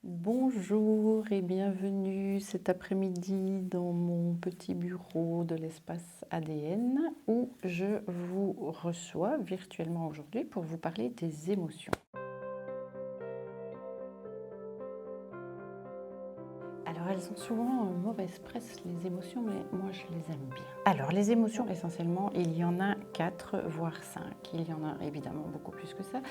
Bonjour et bienvenue cet après-midi dans mon petit bureau de l'espace ADN où je vous reçois virtuellement aujourd'hui pour vous parler des émotions. Alors elles ont souvent mauvaise presse les émotions, mais moi je les aime bien. Alors les émotions essentiellement, il y en a 4 voire 5. Il y en a évidemment beaucoup plus que ça,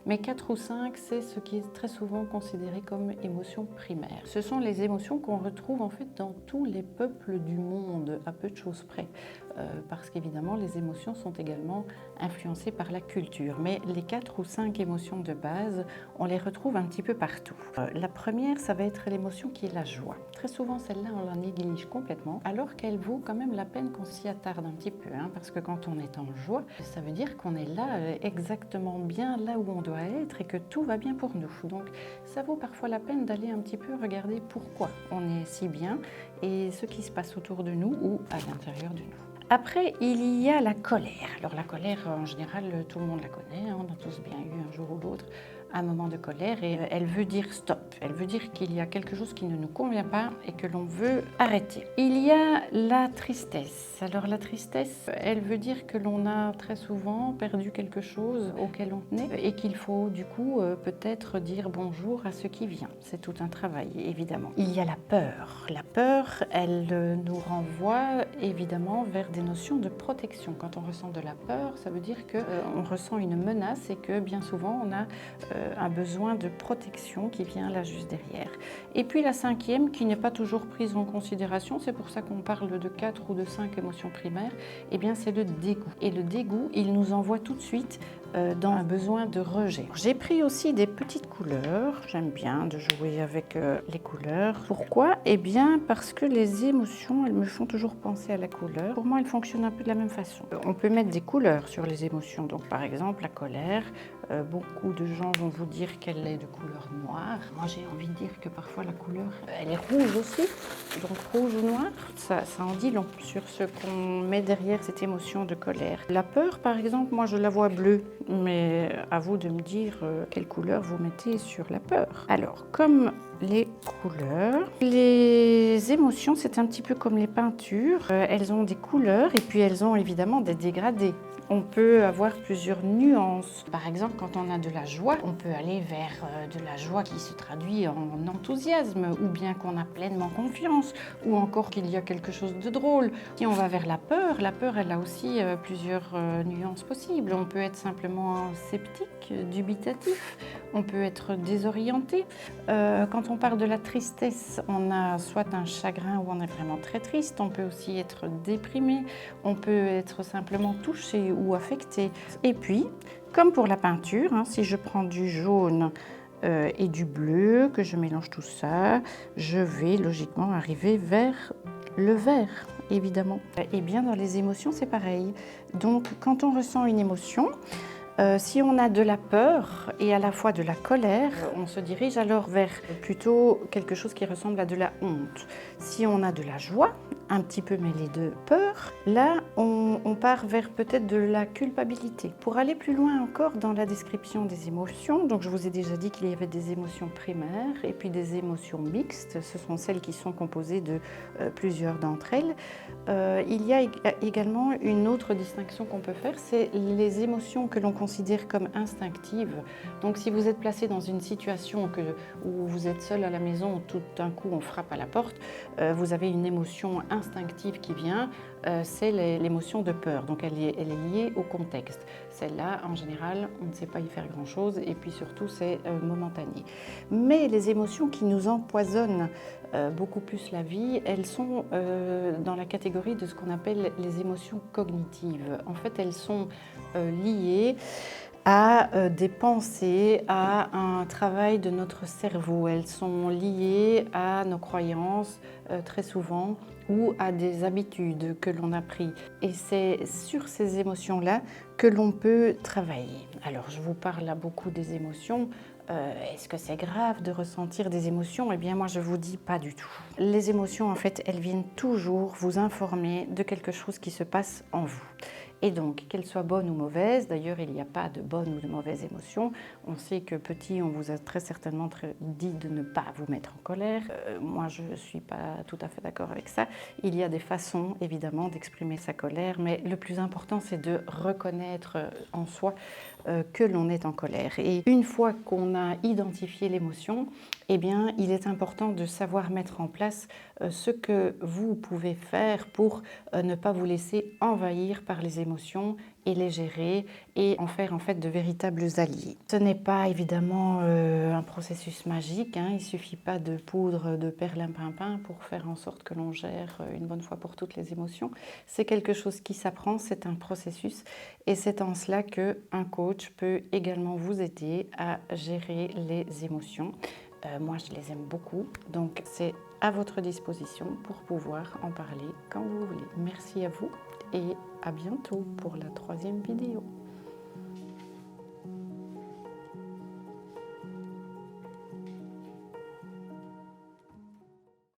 mais 4 ou 5 c'est ce qui est très souvent considéré comme émotions primaires. Ce sont les émotions qu'on retrouve en fait dans tous les peuples du monde, à peu de choses près. Parce qu'évidemment les émotions sont également influencées par la culture. Mais les 4 ou 5 émotions de base, on les retrouve un petit peu partout. La première, ça va être l'émotion qui est la joie. Très souvent, celle-là, on la néglige complètement, alors qu'elle vaut quand même la peine qu'on s'y attarde un petit peu. Parce que quand on est en joie, ça veut dire qu'on est là, exactement bien là où on doit être et que tout va bien pour nous. Donc ça vaut parfois la peine d'aller un petit peu regarder pourquoi on est si bien et ce qui se passe autour de nous ou à l'intérieur de nous. Après, il y a la colère. Alors la colère, en général, tout le monde la connaît. On a tous bien eu un jour ou l'autre un moment de colère et elle veut dire stop. Elle veut dire qu'il y a quelque chose qui ne nous convient pas et que l'on veut arrêter. Il y a la tristesse. Alors la tristesse, elle veut dire que l'on a très souvent perdu quelque chose auquel on tenait et qu'il faut du coup peut-être dire bonjour à ce qui vient. C'est tout un travail, évidemment. Il y a la peur. La peur, elle nous renvoie évidemment vers des notions de protection. Quand on ressent de la peur, ça veut dire qu'on ressent une menace et que bien souvent on a un besoin de protection qui vient là juste derrière. Et puis la cinquième, qui n'est pas toujours prise en considération, c'est pour ça qu'on parle de 4 ou de 5 émotions primaires, eh bien c'est le dégoût. Et le dégoût, il nous envoie tout de suite dans un besoin de rejet. J'ai pris aussi des petites couleurs, j'aime bien de jouer avec les couleurs. Pourquoi? Eh bien parce que les émotions, elles me font toujours penser à la couleur. Pour moi, elles fonctionnent un peu de la même façon. On peut mettre des couleurs sur les émotions, donc par exemple la colère, beaucoup de gens vont vous dire qu'elle est de couleur noire. Moi j'ai envie de dire que parfois la couleur, elle est rouge aussi, donc rouge ou noir, ça en dit long sur ce qu'on met derrière cette émotion de colère. La peur par exemple, moi je la vois bleue, mais à vous de me dire quelle couleur vous mettez sur la peur. Alors comme les couleurs, les émotions c'est un petit peu comme les peintures, elles ont des couleurs et puis elles ont évidemment des dégradés. On peut avoir plusieurs nuances. Par exemple, quand on a de la joie, on peut aller vers de la joie qui se traduit en enthousiasme, ou bien qu'on a pleinement confiance, ou encore qu'il y a quelque chose de drôle. Si on va vers la peur, elle a aussi plusieurs nuances possibles. On peut être simplement sceptique, dubitatif, on peut être désorienté. Quand on parle de la tristesse, on a soit un chagrin où on est vraiment très triste, on peut aussi être déprimé, on peut être simplement touché ou affecté. Et puis, comme pour la peinture, si je prends du jaune et du bleu, que je mélange tout ça, je vais logiquement arriver vers le vert, évidemment. Et bien dans les émotions, c'est pareil. Donc quand on ressent une émotion, si on a de la peur et à la fois de la colère, on se dirige alors vers plutôt quelque chose qui ressemble à de la honte. Si on a de la joie, un petit peu mêlée de peur, là on part vers peut-être de la culpabilité. Pour aller plus loin encore dans la description des émotions, donc je vous ai déjà dit qu'il y avait des émotions primaires et puis des émotions mixtes, ce sont celles qui sont composées de plusieurs d'entre elles. Il y a également une autre distinction qu'on peut faire, c'est les émotions que l'on considère comme instinctives. Donc si vous êtes placé dans une situation où vous êtes seul à la maison, tout d'un coup on frappe à la porte, vous avez une émotion instinctive qui vient, c'est l'émotion de peur. Donc elle est liée au contexte. Celle-là, en général, on ne sait pas y faire grand-chose et puis surtout c'est momentané. Mais les émotions qui nous empoisonnent beaucoup plus la vie, elles sont dans la catégorie de ce qu'on appelle les émotions cognitives. En fait, elles sont liées à des pensées, à un travail de notre cerveau. Elles sont liées à nos croyances très souvent ou à des habitudes que l'on a prises. Et c'est sur ces émotions-là que l'on peut travailler. Alors, je vous parle là beaucoup des émotions. Est-ce que c'est grave de ressentir des émotions? Eh bien, moi, je vous dis pas du tout. Les émotions, en fait, elles viennent toujours vous informer de quelque chose qui se passe en vous. Et donc, qu'elles soient bonnes ou mauvaises, d'ailleurs, il n'y a pas de bonnes ou de mauvaises émotions. On sait que petit, on vous a très certainement dit de ne pas vous mettre en colère. Moi, je ne suis pas tout à fait d'accord avec ça. Il y a des façons, évidemment, d'exprimer sa colère, mais le plus important, c'est de reconnaître en soi que l'on est en colère. Et une fois qu'on a identifié l'émotion, eh bien, il est important de savoir mettre en place ce que vous pouvez faire pour ne pas vous laisser envahir par les émotions et les gérer et en faire en fait de véritables alliés. Ce n'est pas évidemment un processus magique, hein. Il ne suffit pas de poudre de perlimpinpin pour faire en sorte que l'on gère une bonne fois pour toutes les émotions. C'est quelque chose qui s'apprend, c'est un processus et c'est en cela qu'un coach peut également vous aider à gérer les émotions. Moi, je les aime beaucoup, donc c'est à votre disposition pour pouvoir en parler quand vous voulez. Merci à vous et à bientôt pour la 3e vidéo.